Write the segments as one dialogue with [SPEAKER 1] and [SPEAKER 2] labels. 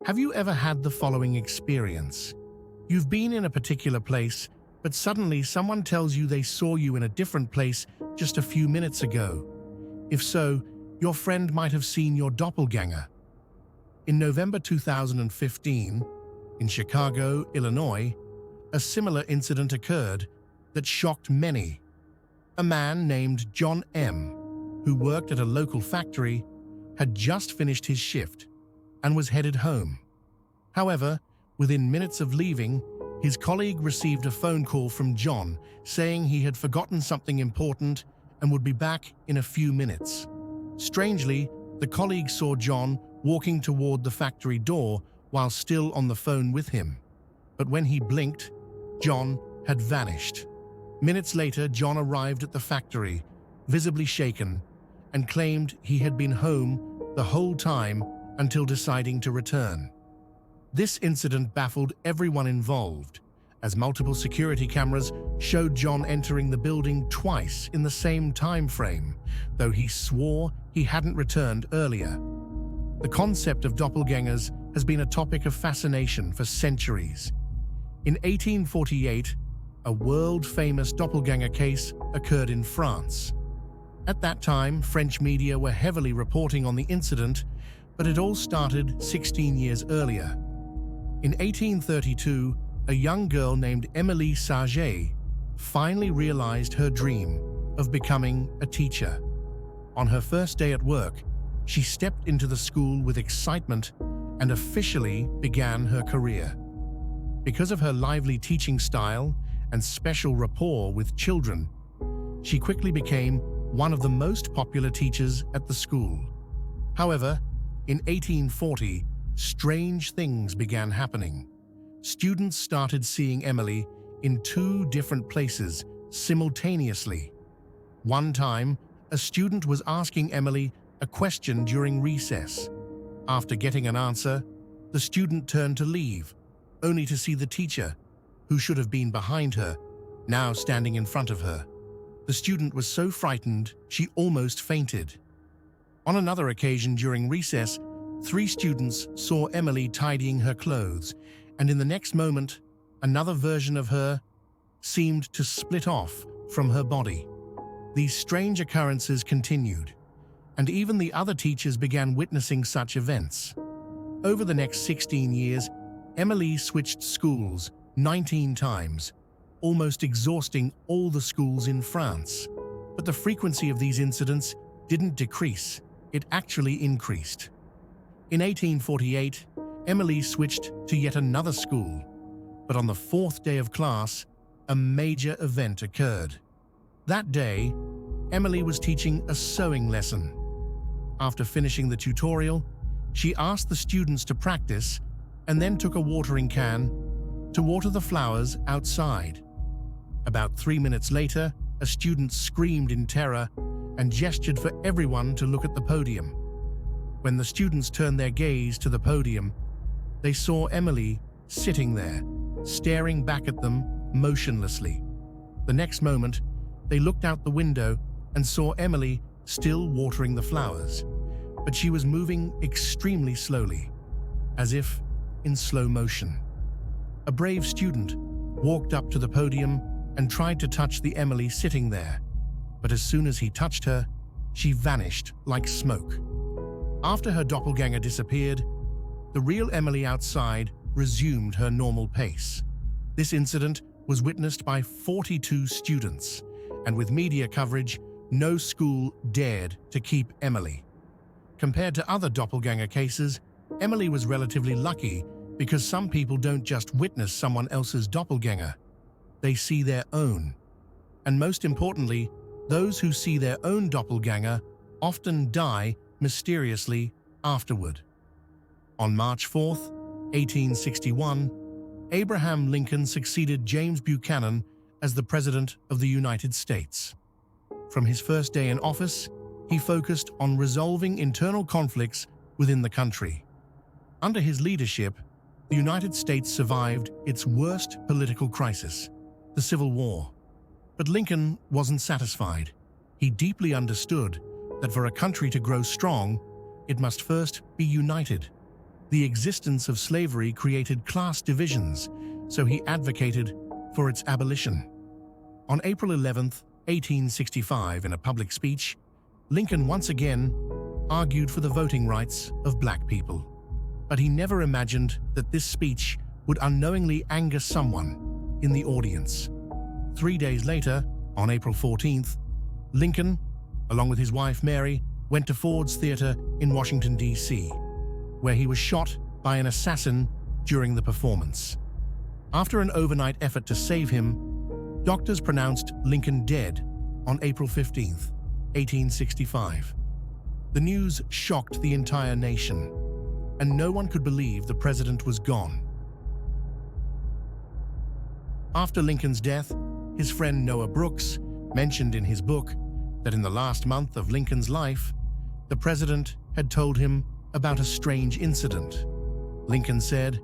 [SPEAKER 1] Have you ever had the following experience? You've been in a particular place, but suddenly someone tells you they saw you in a different place just a few minutes ago. If so, your friend might have seen your doppelganger. In November 2015, in Chicago, Illinois, a similar incident occurred that shocked many. A man named John M., who worked at a local factory, had just finished his shift and was headed home. However, within minutes of leaving, his colleague received a phone call from John saying he had forgotten something important and would be back in a few minutes. Strangely, the colleague saw John walking toward the factory door while still on the phone with him. But when he blinked, John had vanished. Minutes later, John arrived at the factory, visibly shaken, and claimed he had been home the whole time until deciding to return. This incident baffled everyone involved, as multiple security cameras showed John entering the building twice in the same time frame, though he swore he hadn't returned earlier. The concept of doppelgangers has been a topic of fascination for centuries. In 1848, a world-famous doppelganger case occurred in France. At that time, French media were heavily reporting on the incident, but it all started 16 years earlier. In 1832, a young girl named Émilie Saget finally realized her dream of becoming a teacher. On her first day at work, she stepped into the school with excitement and officially began her career. Because of her lively teaching style and special rapport with children, she quickly became one of the most popular teachers at the school. However, in 1840, strange things began happening. Students started seeing Émilie in two different places simultaneously. One time, a student was asking Émilie a question during recess. After getting an answer, the student turned to leave, only to see the teacher, who should have been behind her, now standing in front of her. The student was so frightened she almost fainted. On another occasion during recess, 3 students saw Émilie tidying her clothes, and in the next moment, another version of her seemed to split off from her body. These strange occurrences continued, and even the other teachers began witnessing such events. Over the next 16 years, Émilie switched schools 19 times, almost exhausting all the schools in France. But the frequency of these incidents didn't decrease, it actually increased. In 1848, Émilie switched to yet another school, but on the 4th day of class, a major event occurred. That day, Émilie was teaching a sewing lesson. After finishing the tutorial, she asked the students to practice and then took a watering can to water the flowers outside. About 3 minutes later, a student screamed in terror and gestured for everyone to look at the podium. When the students turned their gaze to the podium, they saw Émilie sitting there, staring back at them motionlessly. The next moment, they looked out the window and saw Émilie still watering the flowers, but she was moving extremely slowly, as if in slow motion. A brave student walked up to the podium and tried to touch the Émilie sitting there, but as soon as he touched her, she vanished like smoke. After her doppelganger disappeared, the real Émilie outside resumed her normal pace. This incident was witnessed by 42 students, and with media coverage, no school dared to keep Émilie. Compared to other doppelganger cases, Émilie was relatively lucky because some people don't just witness someone else's doppelganger, they see their own. And most importantly, those who see their own doppelganger often die mysteriously afterward. On March 4, 1861, Abraham Lincoln succeeded James Buchanan as the President of the United States. From his first day in office, he focused on resolving internal conflicts within the country. Under his leadership, the United States survived its worst political crisis, the Civil War. But Lincoln wasn't satisfied. He deeply understood that for a country to grow strong, it must first be united. The existence of slavery created class divisions, so he advocated for its abolition. On April 11, 1865, in a public speech, Lincoln once again argued for the voting rights of black people. But he never imagined that this speech would unknowingly anger someone in the audience. 3 days later, on April 14th, Lincoln, along with his wife Mary, went to Ford's Theater in Washington, D.C., where he was shot by an assassin during the performance. After an overnight effort to save him, doctors pronounced Lincoln dead on April 15th, 1865. The news shocked the entire nation, and no one could believe the president was gone. After Lincoln's death, his friend Noah Brooks mentioned in his book that in the last month of Lincoln's life, the president had told him about a strange incident. Lincoln said,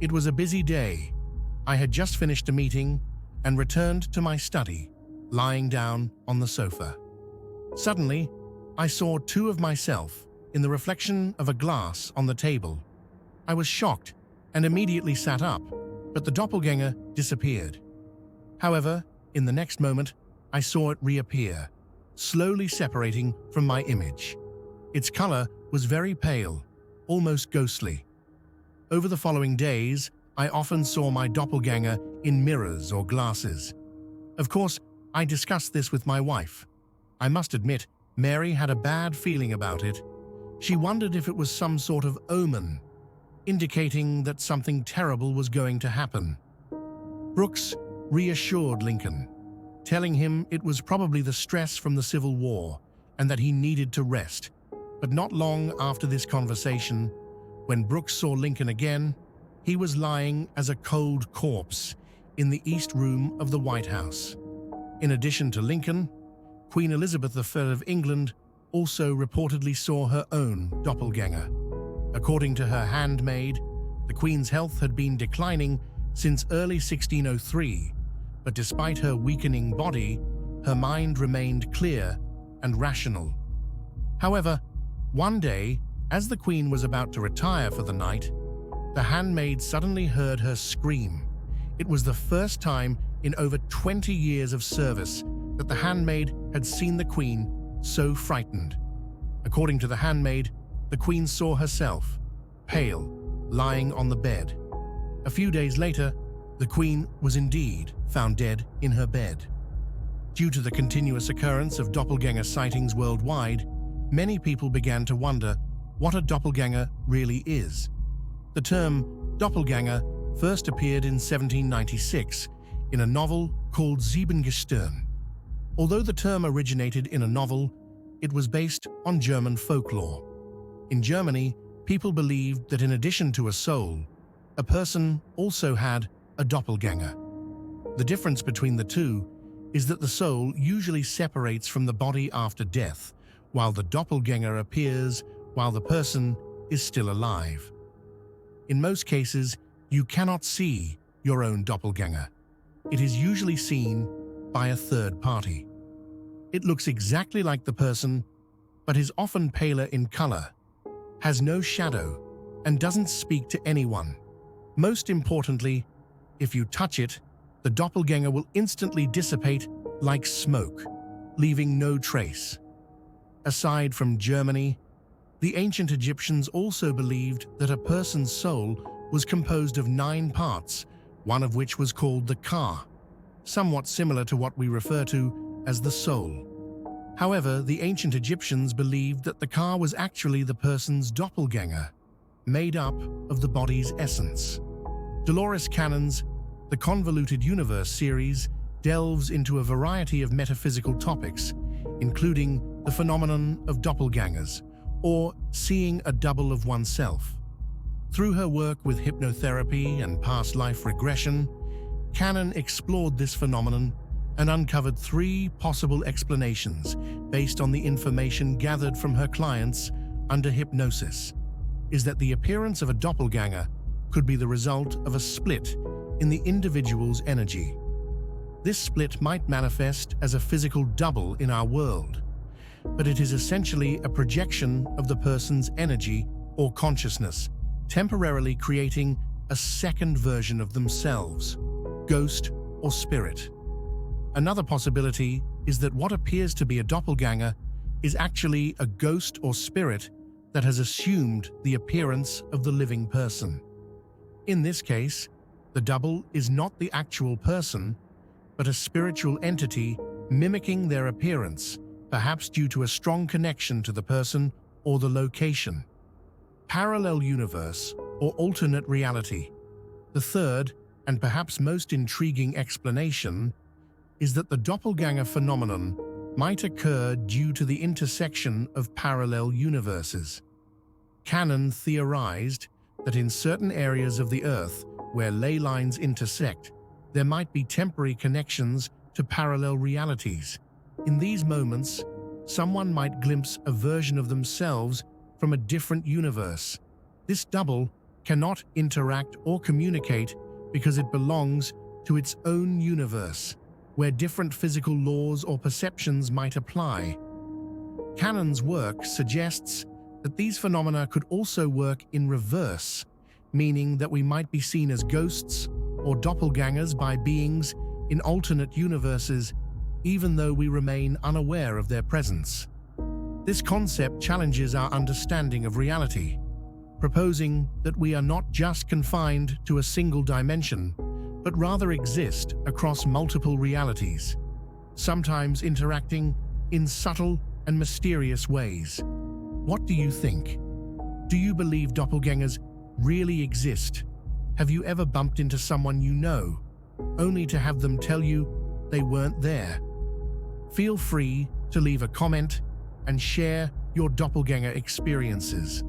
[SPEAKER 1] "It was a busy day. I had just finished a meeting and returned to my study, lying down on the sofa. Suddenly, I saw two of myself in the reflection of a glass on the table. I was shocked and immediately sat up, but the doppelganger disappeared. However, in the next moment, I saw it reappear, slowly separating from my image. Its color was very pale, almost ghostly. Over the following days, I often saw my doppelganger in mirrors or glasses. Of course, I discussed this with my wife. I must admit, Mary had a bad feeling about it. She wondered if it was some sort of omen, indicating that something terrible was going to happen. Brooks reassured Lincoln, telling him it was probably the stress from the Civil War and that he needed to rest. But not long after this conversation, when Brooks saw Lincoln again, he was lying as a cold corpse in the East Room of the White House. In addition to Lincoln, Queen Elizabeth I of England also reportedly saw her own doppelganger. According to her handmaid, the Queen's health had been declining since early 1603, but despite her weakening body, her mind remained clear and rational. However, one day, as the Queen was about to retire for the night, the handmaid suddenly heard her scream. It was the first time in over 20 years of service that the handmaid had seen the Queen so frightened. According to the handmaid, the Queen saw herself, pale, lying on the bed. A few days later, the Queen was indeed found dead in her bed. Due to the continuous occurrence of doppelganger sightings worldwide, many people began to wonder what a doppelganger really is. The term doppelganger first appeared in 1796 in a novel called Siebengestern. Although the term originated in a novel, it was based on German folklore. In Germany, people believed that in addition to a soul, a person also had a doppelganger. The difference between the two is that the soul usually separates from the body after death, while the doppelganger appears while the person is still alive. In most cases, you cannot see your own doppelganger. It is usually seen by a third party. It looks exactly like the person, but is often paler in color, has no shadow, and doesn't speak to anyone. Most importantly, if you touch it, the doppelganger will instantly dissipate like smoke, leaving no trace. Aside from Germany, the ancient Egyptians also believed that a person's soul was composed of 9 parts, one of which was called the ka, somewhat similar to what we refer to as the soul. However, the ancient Egyptians believed that the ka was actually the person's doppelganger, made up of the body's essence. Dolores Cannon's The Convoluted Universe series delves into a variety of metaphysical topics, including the phenomenon of doppelgangers, or seeing a double of oneself. Through her work with hypnotherapy and past life regression, Cannon explored this phenomenon and uncovered 3 possible explanations based on the information gathered from her clients under hypnosis. Is that the appearance of a doppelganger could be the result of a split in the individual's energy. This split might manifest as a physical double in our world, but it is essentially a projection of the person's energy or consciousness temporarily creating a second version of themselves, ghost or spirit. Another possibility is that what appears to be a doppelganger is actually a ghost or spirit that has assumed the appearance of the living person. In this case, the double is not the actual person, but a spiritual entity mimicking their appearance, perhaps due to a strong connection to the person or the location. Parallel universe or alternate reality. The third, and perhaps most intriguing explanation, is that the doppelganger phenomenon might occur due to the intersection of parallel universes. Canon theorized that in certain areas of the Earth where ley lines intersect, there might be temporary connections to parallel realities. In these moments, someone might glimpse a version of themselves from a different universe. This double cannot interact or communicate because it belongs to its own universe, where different physical laws or perceptions might apply. Canon's work suggests that these phenomena could also work in reverse, meaning that we might be seen as ghosts or doppelgangers by beings in alternate universes, even though we remain unaware of their presence. This concept challenges our understanding of reality, proposing that we are not just confined to a single dimension, but rather exist across multiple realities, sometimes interacting in subtle and mysterious ways. What do you think? Do you believe doppelgangers really exist? Have you ever bumped into someone you know, only to have them tell you they weren't there? Feel free to leave a comment and share your doppelganger experiences.